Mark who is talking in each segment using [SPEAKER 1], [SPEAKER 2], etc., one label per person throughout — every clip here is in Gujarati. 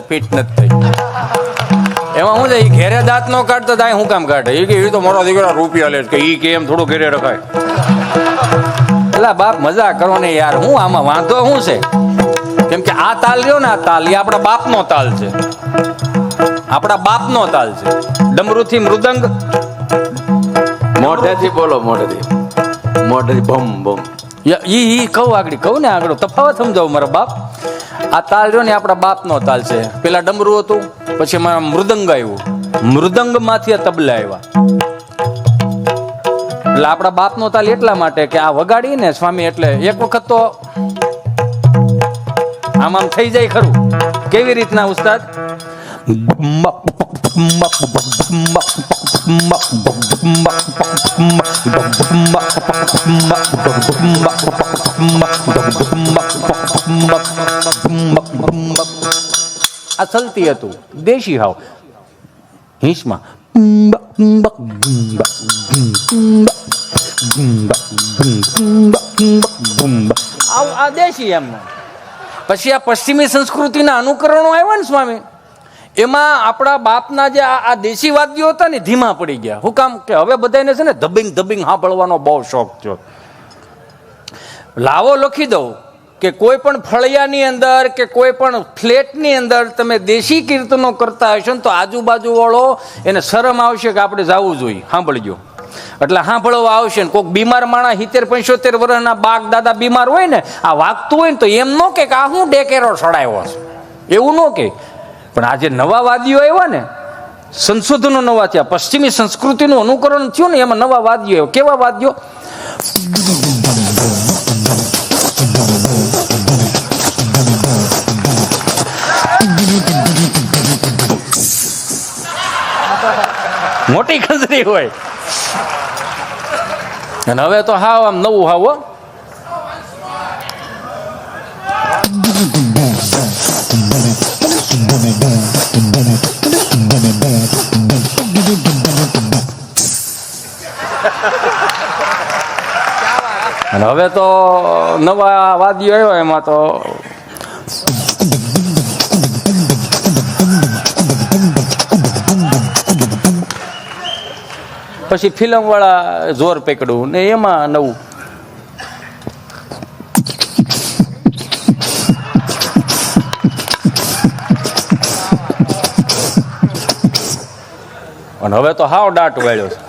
[SPEAKER 1] ફિટ નથી થઈ. એમાં શું છે, એ ઘેરે દાંત નો કાઢતો દાય હું કામ કાઢે? એ કે એ તો મારો દીકરા રૂપિયા લે કે એ કે એમ થોડું ઘેરે રખાય. એટલે બાપ મજા કરો ને યાર, હું આમાં વાંધો શું છે? કેમ કે આ તાલ રહ્યો ને, આ તાલ એ આપણા બાપનો તાલ છે, આપણા બાપનો તાલ છે. ડમરુથી મૃદંગ,
[SPEAKER 2] મોઢેથી બોલો, મોઢેથી બમ બમ.
[SPEAKER 1] ઈ કહું આગળ, કહું ને આગળ તફાવત સમજાવું મારા બાપ. આ તાલ રહ્યો ને આપણા બાપનો તાલ છે. પેલા ડમરું હતું, પછી મારા મૃદંગ આવ્યું, મૃદંગ માંથી આ તબલા આવ્યા. એટલે આપણા બાપનો તાલ એટલા માટે કે આ વગાડી ને સ્વામી, એટલે એક વખત તો આમ આમ થઈ જાય ખરું. કેવી રીતના ઉસ્તાદ? આ ચલતી હતું દેશી હાવ હિંસમાં. આ દેશી એમનો. પછી આ પશ્ચિમી સંસ્કૃતિના અનુકરણો આવ્યા ને સ્વામી, એમાં આપણા બાપના જે આ દેશી વાદ્યો હતા ને ધીમા પડી ગયા. શું કામ? કે હવે બધાને છે ને ધબિંગ ધબિંગ સાંભળવાનો બહુ શોખ થયો. લાવો લખી દઉં કે કોઈ પણ ફળિયાની અંદર કે કોઈ પણ ફ્લેટની અંદર તમે દેશી કીર્તનો કરતા હશો ને તો આજુબાજુ વાળો એને શરમ આવશે કે આપણે જવું જોઈએ સાંભળજો. એટલે સાંભળવા આવશે ને કોઈક બીમાર માણસ 70-75 વર્ષના બાગ દાદા બીમાર હોય ને, આ વાગતું હોય ને તો એમ ન કે આ હું ડેકેરો ચડાવ્યો છે, એવું ન કે. પણ આજે નવા વાદીઓ આવ્યા ને, સંશોધનો નવા થયા, પશ્ચિમી સંસ્કૃતિનું અનુકરણ થયું ને, એમાં નવા વાદીઓ આવ્યા. કેવા વાદીઓ? મોટી ખંજરી હોય. અને હવે તો હાવ આમ નવું હાવ. અને હવે તો નવા વાદીઓ આવ્યા, એમાં તો પછી ફિલ્મ વાળા જોર પકડ્યું ને એમાં નવું. અને હવે તો હાવ દાટ વાળ્યો છે.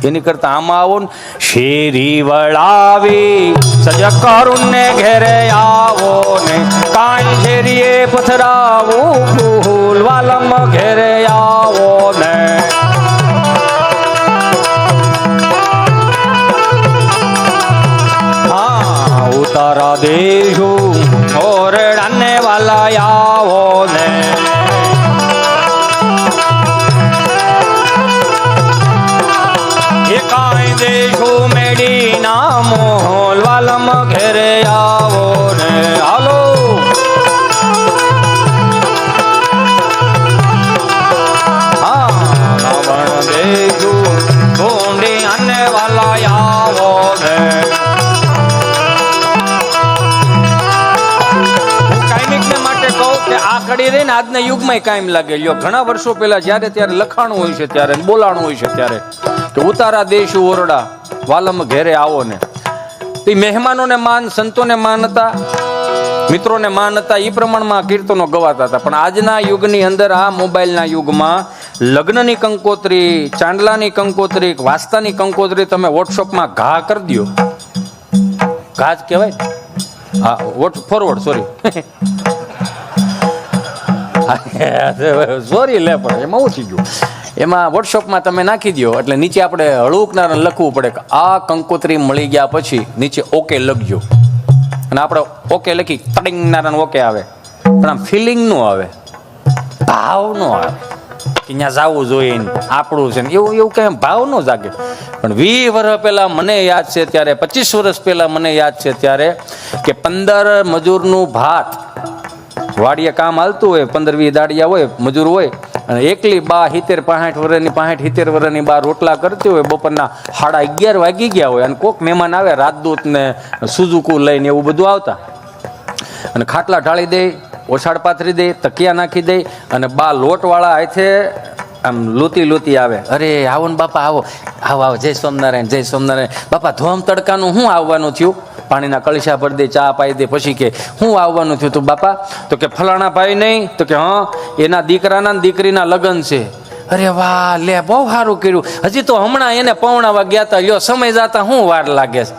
[SPEAKER 1] એની કરતા આમાં આવો ને, શેરી વળાવી સજ કરુણ ને ઘેરે આવો ને, કાંઈ શેરીએ પથરાવું ફૂલ વાલમ ઘેરે આવો ને. હા ઉતારા દેશું ઓરડાને વાલા આવો ને. કાંઈ દેશું મેડી ના મોહલ વાલમ ઘેરે આવો ને. હાલો હા રાવણ દેશું ઢોંડી અને વાલા આવો ને. આ કડી રહીને આજના યુગમાં કાયમ લાગે. લ્યો ઘણા વર્ષો પહેલા જયારે ત્યારે લખાણું હોય છે, ત્યારે બોલાણું હોય છે, ત્યારે કે ઉતારા દેશું ઓરડા વાલમ ઘેરે આવો ને. તે મહેમાનોને માન, સંતોને માન હતા, મિત્રોને માન હતા, એ પ્રમાણમાં કીર્તનો ગવાતા હતા. પણ આજના યુગની અંદર, આ મોબાઈલના યુગમાં લગ્નની કંકોત્રી, ચાંદલાની કંકોત્રી, વાસ્તાની કંકોત્રી તમે વોટ્સઅપમાં ઘા કરી દો. ઘા જ કહેવાય. હા ફોરવર્ડ, સોરી સોરી લે, પણ એમાં શું થઈ ગયું? એમાં વોટ્સઅપમાં તમે નાખી દો એટલે નીચે આપણે હળુકનાર લખવું પડે કે આ કંકોત્રી મળી ગયા પછી નીચે ઓકે લખજો. અને આપણે ઓકે લખી તડિંગનારા ઓકે આવે, પણ આમ ફિલિંગ નું આવે, ભાવ નો આવે કે ત્યાં જવું જોઈએ આપણું છે ને, એવું કઈ ભાવ નો જાગે. પણ 20 વર્ષ પહેલા મને યાદ છે ત્યારે, 25 વર્ષ પહેલા મને યાદ છે ત્યારે કે 15 મજૂરનું ભાત વાડીએ કામ હાલતું હોય, 15-20 દાડિયા હોય, મજૂર હોય, અને એકલી બા 70-65 વર્ષની 65-70 વર્ષની બા રોટલા કરતી હોય, બપોરના 11:30 વાગી ગયા હોય, અને કોક મહેમાન આવે રાજદૂત ને સુઝુકુ લઈને એવું બધું આવતા, અને ખાટલા ઢાળી દે, ઓછાડ પાથરી દે, તકિયા નાખી દે, અને બા લોટવાળા હાથે આમ લૂતી આવે, અરે આવો ને બાપા આવો આવો આવો, જય સ્વામિનારાયણ જય સ્વામિનારાયણ. બાપા ધોમ તડકાનું શું આવવાનું થયું? પાણીના કળશા ભરી દે, ચા પાઈ દે. પછી કે શું આવવાનું થયું તું બાપા? તો કે ફલાણા ભાઈ નહીં, તો કે હા એના દીકરાના ને દીકરીના લગ્ન છે. અરે વાહ, લે બહુ સારું કર્યું, હજી તો હમણાં એને પૌણાવા ગયા હતા, લ્યો સમય જતા શું વાર લાગે છે?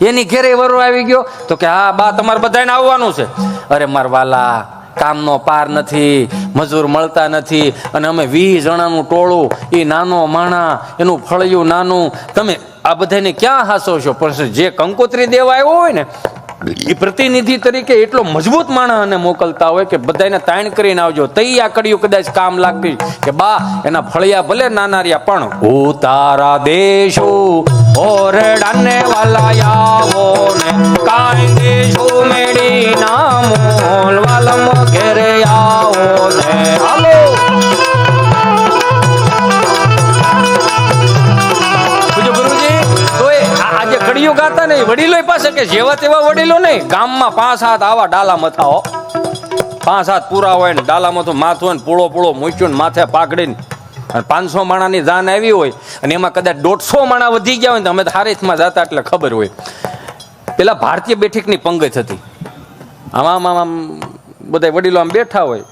[SPEAKER 1] એની ઘેરે વરો આવી ગયો? તો કે હા બા તમારે બધાને આવવાનું છે. અરે માર વાલા, કામનો પાર નથી, મજૂર મળતા નથી, અને અમે 20 જણાનું ટોળું, એ નાનો માણા, એનું ફળિયું નાનું, તમે આ બધાને ક્યાં હાસો છો? પણ જે કંકોત્રી દેવા આવ્યો હોય ને એ પ્રતિનિધિ તરીકે એટલો મજબૂત માણસને મોકલતા હોય કે બધાને તાણ કરીને આવજો, તઈ આ કડિયું કદાચ કામ લાગતી કે બા એના ફળિયા ભલે નાના રહ્યા પણ ઉતારા દેશો ઓરડાને વાલા આવો ને કાઈ દેશો મેડી નામોલ વાલમ ઘેરે આવો ને હાલો. આજે કડિયું ગાતા નહીં વડીલો પાસે કે જેવા તેવા વડીલો નહીં, ગામમાં 5-7 આવા ડાલા મથાઓ, 5-7 પૂરા હોય ને ડાલા મથું માથું હોય ને પૂળો મૂક્યું ને માથે પાકડીને, અને 500 માણાની જાન આવી હોય, અને એમાં કદાચ 150 માણા વધી ગયા હોય ને અમે હારીથમાં જતા એટલે ખબર હોય. પેલા ભારતીય બેઠકની પંગત હતી, આમ આમ આમ બધા વડીલો આમ બેઠા હોય,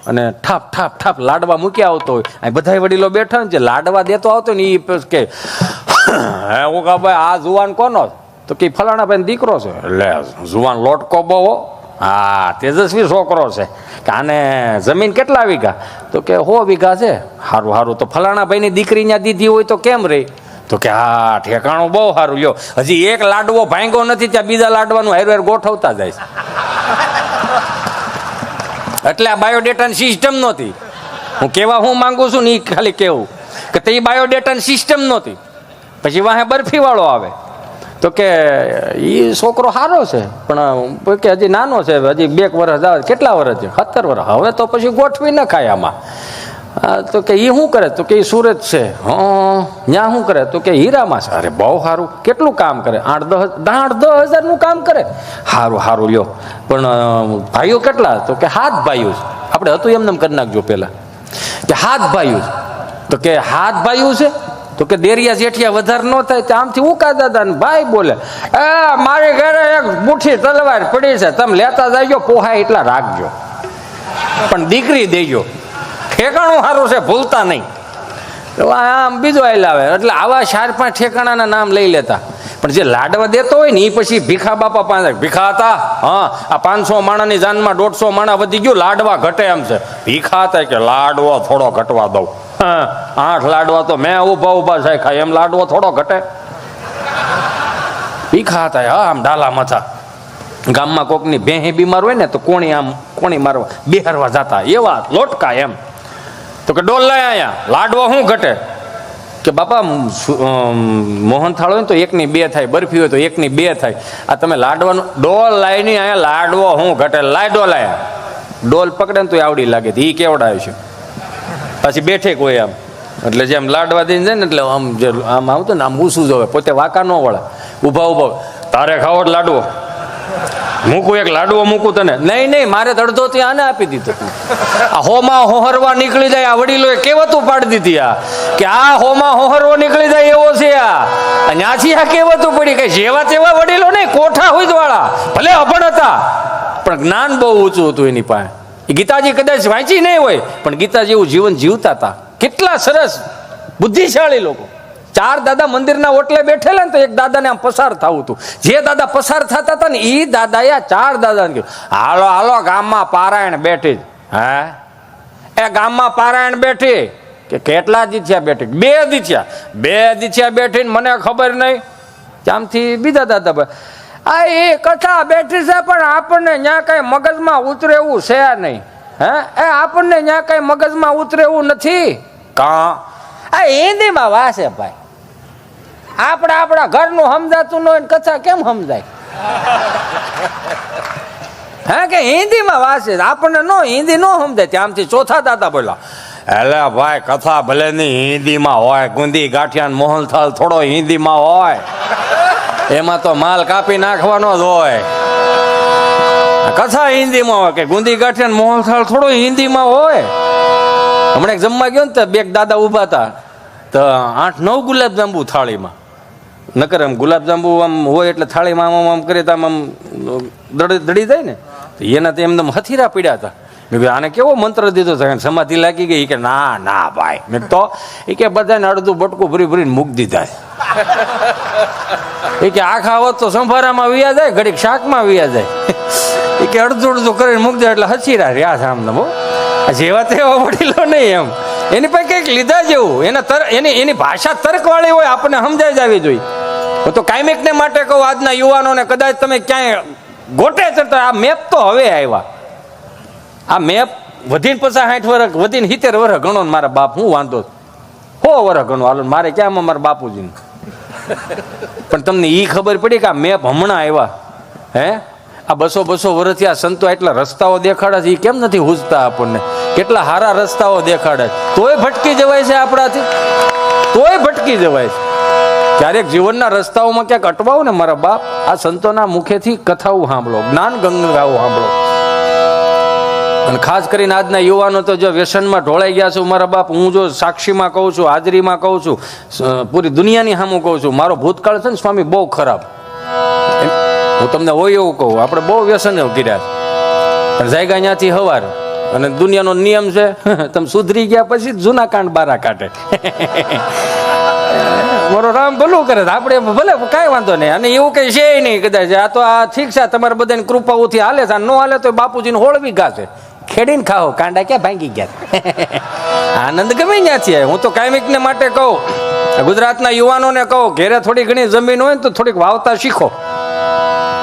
[SPEAKER 1] અને ઠાપ ઠાપ ઠાપ લાડવા મૂક્યા આવતો હોય, આ બધા વડીલો બેઠા હોય, જે લાડવા દેતો આવતો ને એ કે હે હું કહા ભાઈ આ જુવાન કોનો? તો કે ફલાણા ભાઈ દીકરો છે. એટલે જુવાન લોટકો બહુ, હા તેજસ્વી છોકરો છે. કે આને જમીન કેટલા વીઘા? તો કે 100 વીઘા છે. સારું સારું, તો ફલાણા ભાઈની દીકરી ત્યાં દીધી હોય તો કેમ રહી? તો કે હા ઠેકાણું બહુ સારું, લ્યો હજી એક લાડવો ભાંગ્યો નથી ત્યાં બીજા લાડવાનું હેરવેર ગોઠવતા જાય છે. એટલે આ બાયોડેટાની સિસ્ટમ નહોતી. હું કેવા હું માંગુ છું ને એ ખાલી કેવું કે તે બાયોડેટાની સિસ્ટમ નહોતી. પછી વાહે બરફી વાળો આવે તો કે એ છોકરો સારો છે પણ કે હજી નાનો છે, હજી 2 વર્ષ આવે. કેટલા વર્ષ છે? 17 વર્ષ. હવે તો પછી ગોઠવી ન ખાય આમાં. તો કે એ શું કરે? તો કે એ સુરત છે. ત્યાં શું કરે? તો કે હીરામાં છે. અરે બહુ સારું. કેટલું કામ કરે? 8-10 હજારનું કામ કરે. સારું સારું લ્યો. પણ ભાઈઓ કેટલા? તો કે 7 ભાઈઓ છે. આપણે હતું એમને કરી નાખજો પેલા કે 7 ભાઈઓ છે. તો કે 7 ભાઈઓ છે? તો કે દેરિયા જેઠિયા વધારે ન થાય તો આમથી ઉકા દાદા ને ભાઈ બોલે, એ મારી ઘરે એક મુઠ્ઠી તલવાર પડી છે, તમે લેતા જાયજો, પોહાય એટલા રાખજો, પણ દીકરી દેજો. ઠેકાણું સારું છે, ભૂલતા નહીં. આમ બીજો આઈ લાવે. એટલે આવા 4-5 ઠેકાણાના નામ લઈ લેતા. પણ જે લાડવા દેતો હોય ને એ પછી ભીખા બાપા પાસે ભીખા હતા. હા આ 500 માણાની જાનમાં 150 માણા વધી ગયું, લાડવા ઘટે એમ છે. ભીખા હતા કે લાડવો થોડો ઘટવા દઉં. 8 લાડવા તો મેં ઉભા થાય ખાય, એમ લાડવો થોડો ઘટે? ભીખા હતા. હા આમ ડાલા મથા. ગામમાં કોકની ભેહી બીમાર હોય ને તો કોણી મારવા બેહારવા જતા, એવા લોટકા એમ. તો કે ડોલ લાય આયા, લાડવો શું ઘટે? કે બાપા મોહન થાળ હોય ને તો 1 ની 2 થાય, બરફી હોય તો 1 ની 2 થાય. આ તમે લાડવાનું ડોલ લાય નહીં, અહીંયા લાડવો શું ઘટે? લાય ડોલ આયા. ડોલ પકડે ને તો આવડી લાગે, એ કેવડાવે છે. પછી બેઠે કોઈ આમ, એટલે જેમ લાડવા દઈને જાય ને એટલે આમ જે આમ આવતું ને આમ ઊસું જોવે, પોતે વાંકા ન વળે. ઊભા તારે ખાવો લાડવો? મૂકું એક લાડવો મૂકું તને? નહીં મારે અડધો ત્યાં આને આપી દીધો. આ હોમાં હોહરવા નીકળી જાય. આ વડીલોએ કહેવતું પાડી દીધી આ કે આ હોમાં હોહરવો નીકળી જાય એવો છે આ. ત્યાંથી આ કહેવતું પડી કે જેવા તેવા વડીલો નહીં, કોઠા હોય વાળા, ભલે અભણ હતા પણ જ્ઞાન બહુ ઊંચું હતું એની પાસે. ગીતાજી કદાચ વાંચી નહીં હોય પણ ગીતા જેવું જીવન જીવતા હતા. કેટલા સરસ બુદ્ધિશાળી લોકો. 4 દાદા મંદિરના ઓટલે બેઠેલા ને તો એક દાદાને આમ પસાર થવું હતું. જે દાદા પસાર થતા હતા ને એ દાદાએ 4 દાદાને કહ્યું, હાલો હાલો ગામમાં પારાયણ બેઠી. હે એ ગામમાં પારાયણ બેઠી? કે કેટલા દી થયા બેઠી? 2 દી થયા. 2 દી થયા બેઠીને મને ખબર નહીં. ત્યાંથી બીજા દાદા, આ એ કથા બેઠી છે પણ આપણને ત્યાં કઈ મગજમાં ઉતરે એવું છે નહીં. હે એ આપણને ત્યાં કઈ મગજમાં ઉતરે એવું નથી. કા આ હિન્દીમાં વાસે ભાઈ, આપણા ઘરનું સમજાતું ન હોય કથા કેમ સમજાય? હે કે હિન્દીમાં વાસે, આપણને નો હિન્દી નો સમજાય. ત્યાંથી ચોથા દાદા બોલા, એટલે ભાઈ કથા ભલે ની હિન્દીમાં હોય, ગુંદી ગાંઠિયા ને મોહનથાળ થોડો હિન્દીમાં હોય, એમાં તો માલ કાપી નાખવાનો જ હોય. કથા હિન્દીમાં હોય કે ગુંદી ગાંઠિયા ને મોહનથાળ થોડો હિન્દીમાં હોય. હમણાં એક જમવા ગયો ને તો બે દાદા ઊભા હતા, તો 8-9 ગુલાબજાંબુ થાળીમાં. નકર આમ ગુલાબજાંબુ આમ હોય એટલે થાળીમાં આમ આમ કરે તો આમ દડી જાય ને, તો એના તો એમને હથીરા પીડ્યા હતા. મેં કીધું આને કેવો મંત્ર દીધો છે, સમાધિ લાગી ગઈ? કે ના ના ભાઈ, મેં તો એ કે બધાને અડધું બટકું ભરી ભરીને મૂકી દીધા. એ કે આખા હોત તો સંભારામાં વ્યા જાય, ઘડીક શાકમાં વ્યા જાય. એ કે અડધું અડધું કરીને મૂકી દે એટલે હથીરા રહ્યા છે આમને. બહુ જેવા તેવા વડીલો નહીં એમ, એની પાસે કંઈક લીધા જેવું. એની ભાષા તર્કવાળી હોય, આપણને સમજાઈ જવી જોઈએ. હું તો કાયમિકને માટે કહું, આજના યુવાનોને કદાચ તમે ક્યાંય ગોટે ચડતા, આ મેપ તો હવે આવ્યા. આ મેપ વધીને 50-60 વર્ષ, વધીને 70 વર્ષ ગણો ને મારા બાપ, હું વાંધો 100 વર્ષ ગણો હાલો, મારે ક્યાં મારા બાપુજીને. પણ તમને એ ખબર પડી કે આ મેપ હમણાં આવ્યા? હે, આ 200 વર્ષથી આ સંતો એટલા રસ્તાઓ દેખાડે છે, એ કેમ નથી હુજતા આપણને? કેટલા સારા રસ્તાઓ દેખાડે, તોય ભટકી જવાય છે આપણાથી, તોય ભટકી જવાય છે. ક્યારેક જીવનના રસ્તાઓમાં ક્યાંક અટવાઓ ને મારા બાપ, આ સંતોના મુખેથી કથાઓ સાંભળો, જ્ઞાન ગંગાઓ સાંભળો. અને ખાસ કરીને આજના યુવાનો તો જો વ્યસનમાં ઢોળાઈ ગયા છું મારા બાપ. હું જો સાક્ષીમાં કહું છું, હાજરીમાં કહું છું, પૂરી દુનિયાની સામું કહું છું, મારો ભૂતકાળ છે ને સ્વામી બહુ ખરાબ. હું તમને હોય એવું કહું, આપણે બહુ વ્યસન કર્યા, પણ જાયગા ત્યાંથી હવાર. અને દુનિયાનો નિયમ છે, તમે સુધરી ગયા પછી જૂના કાંડ બારા કાઢે. મારો રામ ભલું કરે, આપણે ભલે કાંઈ વાંધો નહીં. અને એવું કઈ છે નહીં કદાચ, આ તો આ ઠીક છે, તમારે બધાની કૃપાઓથી હાલે છે, ન હાલે તો બાપુજીને હોળવી ઘાસે ખેડીને ખાઓ, કાંડા ક્યાં ભાંગી ગયા. આનંદ ગમે ત્યાંથી. હું તો કાયમિકને માટે કહું, ગુજરાતના યુવાનોને કહું, ઘેરે થોડી ઘણી જમીન હોય ને તો થોડીક વાવતા શીખો.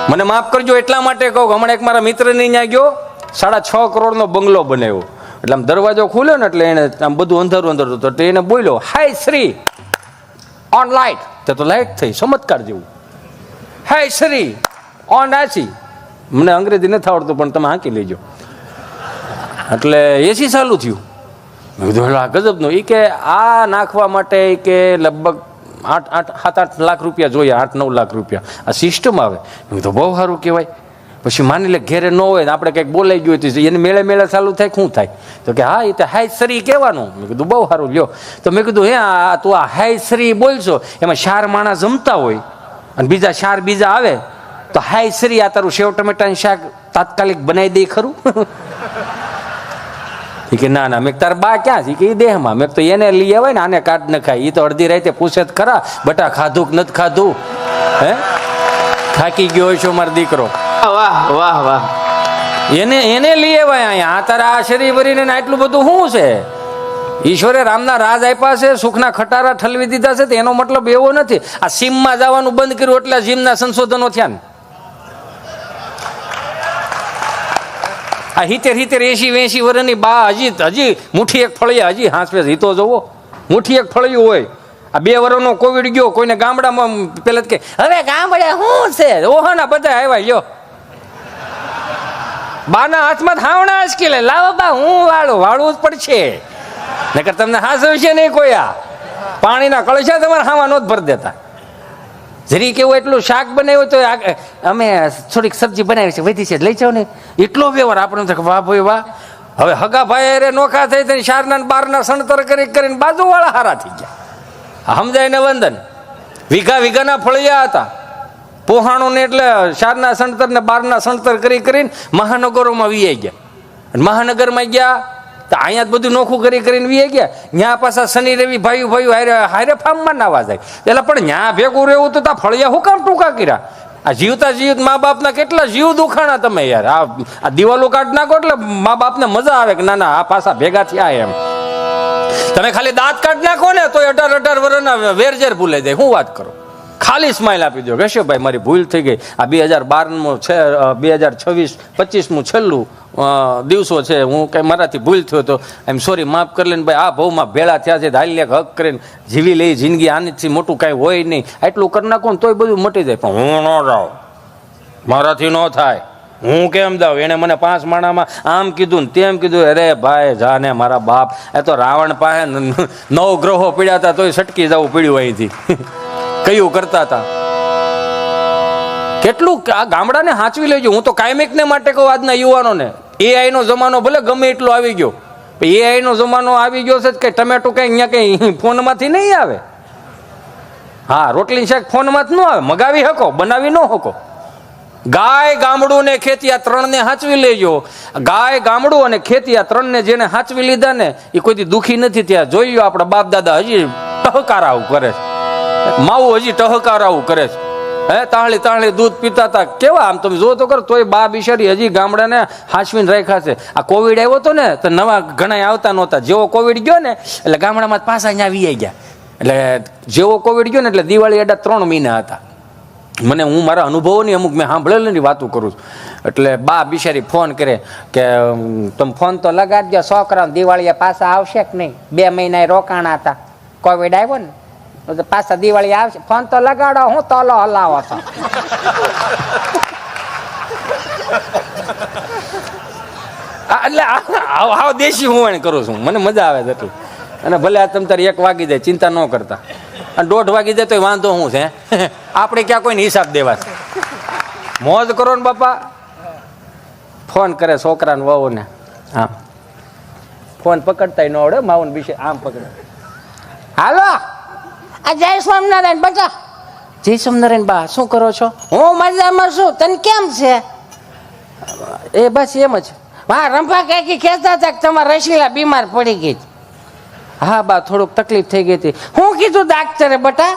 [SPEAKER 1] મને માફ કરજો એટલા માટે કહું, હમણાં એક મારા મિત્રની ત્યાં ગયો, 6.5 કરોડનો બંગલો બનાવ્યો. એટલે આમ દરવાજો ખુલ્યો ને એટલે એને આમ બધું અંધારું અંધારું, તો એને બોલ્યો, હાય શ્રી ઓન લાઇટ. તો લાઇટ થઈ, ચમત્કાર જેવું. હાય શ્રી ઓન આછી. મને અંગ્રેજી નથી આવડતું, પણ તમે હાંકી લેજો. એટલે એસી ચાલુ થયું. મેં કીધું આ ગજબનું. એ કે આ નાખવા માટે કે લગભગ 7-8 લાખ રૂપિયા જોઈએ, 8-9 લાખ રૂપિયા આ સિસ્ટમ આવે. મેં કીધું બહુ સારું કહેવાય. પછી માની લે ઘેરે ન હોય, આપણે કંઈક બોલાઈ ગયું હતું, એને મેળે મેળે ચાલુ થાય, શું થાય? તો કે હા, એ તો હાય શ્રી કહેવાનું. મેં કીધું બહુ સારું લ્યો. તો મેં કીધું હે તું આ હાય શ્રી બોલશો, એમાં 4 માણસ જમતા હોય અને બીજા 4 બીજા આવે, તો હાય શ્રી આ તારું સેવ ટમેટાનું શાક તાત્કાલિક બનાવી દે ખરું? એ કે ના ના. મેં તાર બા ક્યાં છે? કે એ દેહમાં. મેં તો એને લઈ આવે ને, આને કાઢ ન ખાય. એ તો અડધી રાતે પૂછે જ ખરા, બટા ખાધું કે નથી ખાધું? હે, થાકી ગયો હોય છો મારો દીકરો.
[SPEAKER 2] વાહ વાહ વાહ.
[SPEAKER 1] એને લઈ આવ્યા અહીંયા. આ તારા આ શરીર ભરીને આટલું બધું શું છે? ઈશ્વરે રામના રાજ આપ્યા છે, સુખના ખટારા ઠલવી દીધા છે, તો એનો મતલબ એવો નથી આ સીમમાં જવાનું બંધ કર્યું એટલે જીમના સંશોધનો થયા ને. આ 70-80 વર્ષની બા હજી મુઠ્ઠી એક ફળિયા હજી હાંસવે. હિતો જોવો, મુઠ્ઠી એક ફળિયું હોય. આ 2 વર્ષનો કોવિડ ગયો, કોઈને ગામડામાં પેલા કે હવે ગામડે શું છે, ઓહાના બધા આવ્યા લ્યો. બાના હાથમાં થાવણા આંચકી લે, લાવો બા હું વાળું જ પડશે, નકર તમને હાસવશે નહીં કોઈ. આ પાણીના કળશા તમારે હામાં નો જ ભરી દેતા. જરી કેવું એટલું શાક બનાવ્યું તો અમે થોડીક સબ્જી બનાવી છે, વધી છે, લઈ જાઓ ને. એટલો વ્યવહાર આપણે વાહ ભાઈ વાહ. હવે હગા ભાઈ અરે નોખા થઈ થઈને 4-12 સણતર કરીને બાજુવાળા હારા થઈ ગયા. સમજાય ને વંદન. વીઘાના ફળિયા હતા પોહાણું ને, એટલે 4ના સણતર ને 12ના સણતર કરીને મહાનગરોમાં વીઆઈ ગયા. મહાનગરમાં ગયા તો અહીંયા જ બધું નોખું કરીને વીઆઈ ગયા. ત્યાં પાછા શનિ રવિ ભાઈ હારે ફાર્મમાં નાવા જાય. એટલે પણ ત્યાં ભેગું રહેવું તો તા ફળિયા હું કામ ટૂંકા કર્યા? આ જીવત મા બાપના કેટલા જીવ દુખાણા તમે યાર. આ દિવાલો કાઢ નાખો એટલે મા બાપને મજા આવે કે ના ના આ પાછા ભેગા થયા એમ. તમે ખાલી દાંત કાઢ નાખો ને તો 18 વર્ષના વેરઝેર ભૂલાઈ જાય. શું વાત કરો? ખાલી સ્માઇલ આપી દો, કહેશો ભાઈ મારી ભૂલ થઈ ગઈ. આ 2012 છે, 2026-25 છેલ્લું દિવસો છે, હું કઈ મારાથી ભૂલ થયો તો એમ સોરી, માફ કરી લઈને ભાઈ. આ ભાવમાં ભેળા થયા છે, હાલ્યા હક કરીને જીવી લઈ જિંદગી, આનીથી મોટું કાંઈ હોય નહીં. એટલું કરી નાખો ને તોય બધું મટી જાય. પણ હું ન જાઉં, મારાથી ન થાય, હું કેમ જાઉં? એને મને 5 માણામાં આમ કીધું ને તેમ કીધું. અરે ભાઈ જાને મારા બાપ, એ તો રાવણ પાસે 9 ગ્રહો પીડ્યા હતા તોય સટકી જવું પડ્યું અહીંથી. કયું કરતા હતા. કેટલું આ ગામડાને હાંચવી લેજો. હું તો કાયમિકને માટે કહું આજના યુવાનોને, AI નો જમાનો ભલે ગમે એટલો આવી ગયો, AI નો જમાનો આવી ગયો છે કે ટમેટો કઈ અહીંયા કઈ ફોનમાંથી નહીં આવે. હા, રોટલી શાક ફોનમાં જ ન આવે, મગાવી શકો, બનાવી ન શકો. ગાય, ગામડું ને ખેતી આ 3ને હાંચવી લેજો. ગાય, ગામડું અને ખેતી આ 3ને જેને હાંચવી લીધા ને એ કોઈ દુખી નથી. ત્યાં જોઈ લો આપણા બાપ દાદા હજી ટહકારાવું કરે છે, માવું હજી ટહકારાવું કરે છે. તાહળી તાહળી દૂધ પીતા હતા કેવા, આમ તમે જો તો કરો તોય બા બિચારી હજી ગામડાને હાંચવીને રાખ્યા છે. આ કોવિડ આવ્યો હતો ને તો નવા ઘણા આવતા નહોતા. જેવો કોવિડ ગયો ને એટલે ગામડામાં પાછા અહીંયા આવી ગયા. એટલે જેવો કોવિડ ગયો ને એટલે દિવાળી એડા 3 મહિના હતા. હું મારા અનુભવોની અમુક મેં સાંભળેલી વાતો કરું છું. એટલે બા બિચારી ફોન કરે કે તમે ફોન તો લગાડજો, છોકરા દિવાળીએ પાછા આવશે કે નહીં? 2 મહિના રોકાણા હતા, કોવિડ આવ્યો ને પાછા દિવાળી આવશે, ફોન તો લગાડો, હું તોલો હલાવો છો. એટલે આવ દેશી હું કરું છું, મને મજા આવે છે એટલું. અને ભલે આ તમ તારે 1 વાગી જાય ચિંતા ન કરતા, અને 1:30 વાગી જાય તો વાંધો શું છે? આપણે ક્યાં કોઈને હિસાબ દેવા છે? મોજ કરો ને બાપા. ફોન કરે છોકરાને વહુને, હા ફોન પકડતા ન આવડે, માઉન વિશે આમ પકડે. હાલો,
[SPEAKER 3] આ જય સ્વામિનારાયણ બેટા.
[SPEAKER 1] જય સ્વામિનારાયણ બા, શું કરો છો?
[SPEAKER 3] હું મજામાં છું, તને કેમ છે?
[SPEAKER 1] એ બસ એમ જ.
[SPEAKER 3] વાહ, રંભા કાકી કહેતા હતા કે તમારા રસીલા બીમાર પડી ગઈ.
[SPEAKER 1] હા બા, થોડુંક તકલીફ થઈ ગઈ હતી.
[SPEAKER 3] હું કીધું ડાક્ટરે બેટા?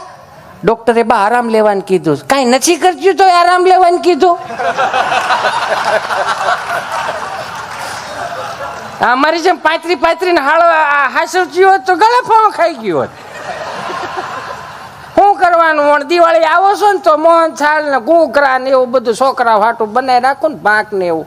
[SPEAKER 1] ડોક્ટરે બા આરામ લેવાનું કીધું.
[SPEAKER 3] કાંઈ નથી કરતું તો આરામ લેવાનું કીધું. અમારી જેમ પાતરી ને હાસવતી હોત તો ગળે ફાવ ખાઈ ગયો હોત. શું કરવાનું? દિવાળી આવો છો ને તો મોહન થાળ ને ઘૂઘરા ને એવું બધું છોકરા હાટું બનાવી રાખું ને, ભાગ ને એવું,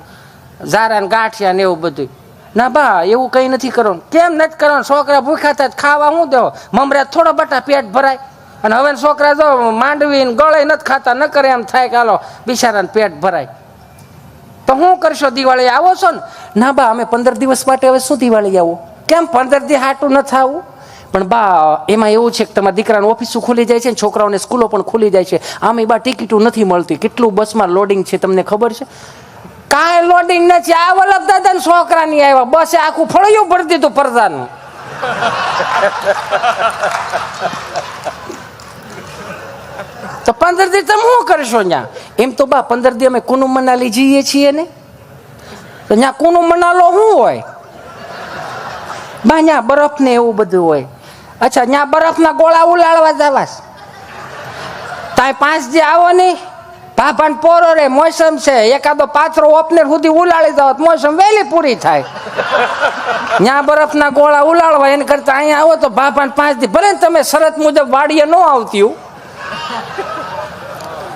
[SPEAKER 3] ઝારા ને ગાંઠિયા ને એવું બધું. ના બા, એવું કઈ નથી કરવાનું. કેમ નથી કરવાનું? છોકરા ભૂખ્યા થાય ખાવા શું દેવો? મમરા થોડો બટા પેટ ભરાય. અને હવે છોકરા જો માંડવી ને ગળે નથી ખાતા, ન કરે એમ થાય કે હાલો બિચારાને પેટ ભરાય. તો શું કરશો? દિવાળી આવો છો ને?
[SPEAKER 1] ના બા, અમે 15 દિવસ માટે હવે શું દિવાળી આવો?
[SPEAKER 3] કેમ 15 દી હાટું નથી આવું?
[SPEAKER 1] પણ બા એમાં એવું છે કે તમારા દીકરાની ઓફિસો ખુલી જાય છે ને છોકરાઓને સ્કૂલો પણ ખુલી જાય છે. આમ બા ટિકિટો નથી મળતી. કેટલું બસમાં લોડિંગ છે તમને ખબર છે?
[SPEAKER 3] કાંઈ લોડિંગ નથી. આ વલ્લભ દાદા ને છોકરા ની આવ્યા, બસે આખું ફળિયું ભરી દીધું પરદાનું. તો 15 દી તમે શું કરશો ત્યાં?
[SPEAKER 1] એમ તો બા 15 દી અમે કુનુ મનાલી જઈએ છીએ ને,
[SPEAKER 3] તો ત્યાં કુનુ મનાલો શું હોય?
[SPEAKER 1] બા ત્યાં બરફ ને એવું બધું હોય.
[SPEAKER 3] અચ્છા, ત્યાં બરફના ગોળા ઉલાળવા જવાસ? ત્યાં 5 દી આવો નહીં, ભાભાન પોરો રે, મોસમ છે, એકાદો પાથરો ઓપનેર સુધી ઉલાળી જાવ, મોસમ વહેલી પૂરી થાય. ત્યાં બરફના ગોળા ઉલાળવા, એને કરતા અહીંયા આવો તો ભાભાન 5 દી. ભલે તમે શરત મુજબ વાડીએ ન આવતી,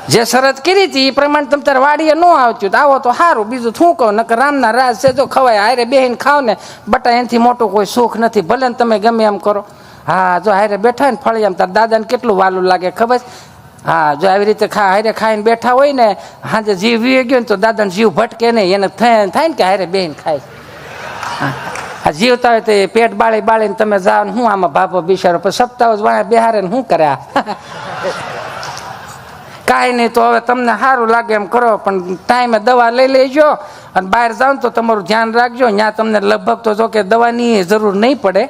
[SPEAKER 3] જે શરત કરી હતી એ પ્રમાણે તમે તારે વાડીએ ન આવતું તો આવો તો સારું. બીજું શું કહું? નકર રામના રાજ છે, જો ખવાય હારે બેહીને ખાવ ને બટા, એનાથી મોટું કોઈ સુખ નથી. ભલે ને તમે ગમે એમ કરો. હા, જો હારે બેઠા ને ફળી એમ તારા દાદાને કેટલું વાલું લાગે ખબર? હા, જો આવી રીતે હારે ખાઈને બેઠા હોય ને, હાજે જીવ વી ગયો ને તો દાદાને જીવ ભટકે નહીં. એને થાય ને કે હારે બેહીને ખાય. હા, જીવતા હોય તો પેટ બાળીને તમે જાઓ ને હું આમાં ભાભો બિચારો સપ્તાહ જ બેહારે ને શું કરે? કાંઈ નહીં, તો હવે તમને સારું લાગે એમ કરો, પણ ટાઈમે દવા લઈ લેજો. અને બહાર જાઓ ને તો તમારું ધ્યાન રાખજો. ત્યાં તમને લગભગ તો જો કે દવાની જરૂર નહીં પડે.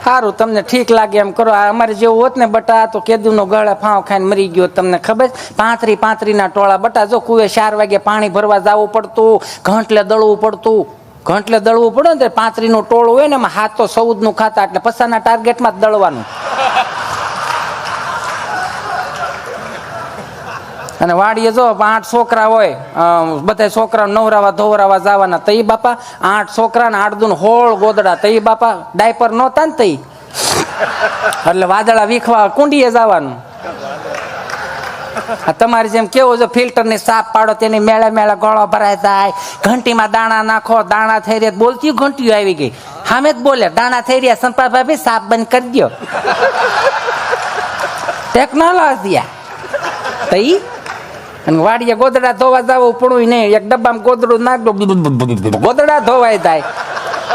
[SPEAKER 3] સારું, તમને ઠીક લાગે એમ કરો. આ અમારે જેવું હોત ને બટા તો કેદુનો ગળે ફાંવ ખાઈને મરી ગયો. તમને ખબર? 35 ટોળા બટા. જો કુએ 4 વાગે પાણી ભરવા જવું પડતું, ઘંટલે દળવું પડતું. ઘંટલે દળવું પડે ને 35 ટોળું હોય ને એમાં 7 તો 14 ખાતા, એટલે પછાના ટાર્ગેટમાં જ દળવાનું. અને વાડીએ જો 8 છોકરા હોય, બધા છોકરા નવરાવા ધોવરાવા જવાના. તઈ બાપા 8 છોકરા ને 8 દૂન 16 ગોદડા. તઈ બાપા ડાયપર નહોતા ને તઈ, એટલે વાદળા વીખવા કુંડીએ જવાનું. તમારી જેમ કેવું છે, ફિલ્ટર ની સાફ પાડો તેની મેળે મેળે ગળો ભરાય જાય. ઘંટીમાં દાણા નાખો, દાણા થઈ રહ્યા. બોલતી ઘંટીઓ આવી ગઈ, સામે જ બોલે દાણા થઈ રહ્યા, સંપા ભાભી સાફ બંધ કરી દો. ટેકનોલોજી તઈ અને વાડીએ ગોદડા ધોવા જવું પડું નહીં, એક ડબ્બામાં ગોદડું નાખ દો, ગોદડા ધોવાય થાય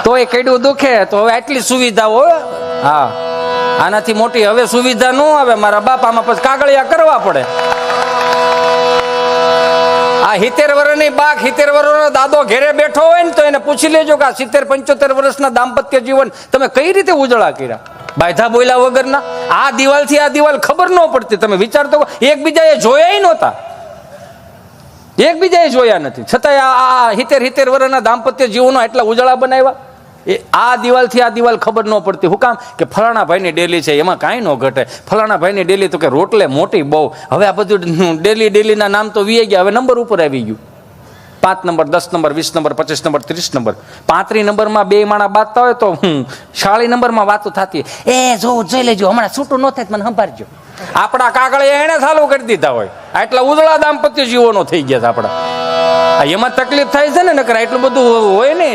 [SPEAKER 3] તોય કેડું દુખે. તો હવે આટલી સુવિધાઓ, હા આનાથી મોટી હવે સુવિધા ન આવે મારા બાપામાં, પછી કાગળિયા કરવા પડે. આ 70 વર્ષની બાક 70 વર્ષનો દાદો ઘેરે બેઠો હોય ને તો એને પૂછી લેજો કે આ 70-75 વર્ષના દાંપત્ય જીવન તમે કઈ રીતે ઉજળા કર્યા, બાયધા બોલ્યા વગરના. આ દિવાલથી આ દિવાલ ખબર ન પડતી. તમે વિચારતો એકબીજાએ જોયા નહોતા, એકબીજાએ જોયા નથી, છતાંય આ 70 વર્ષના દાંપત્ય જીવનો એટલા ઉજળા બનાવ્યા. એ આ દિવાલથી આ દિવાલ ખબર ન પડતી. શું કામ કે ફલાણા ભાઈની ડેલી છે એમાં કાંઈ ન ઘટે, ફલાણા ભાઈની ડેલી તો કે રોટલે મોટી બહુ. હવે આ બધું ડેલીના નામ તો વી ગયા, હવે નંબર ઉપર આવી ગયું. 5 number, 10 number, 20 number, 25 number, 30 number. 35 નંબરમાં 2 માણા બાંધતા હોય તો 40 નંબરમાં વાતો થતી. જોઈ લેજો, હમણાં છૂટું ન થાય મને સંભાળજો. આપણા કાગળિયા એને ચાલુ કરી દીધા હોય, આટલા ઉજળા દાંપત્ય જીવનો થઈ ગયા આપણા. એમાં તકલીફ થાય છે ને, નકર એટલું બધું હોય ને.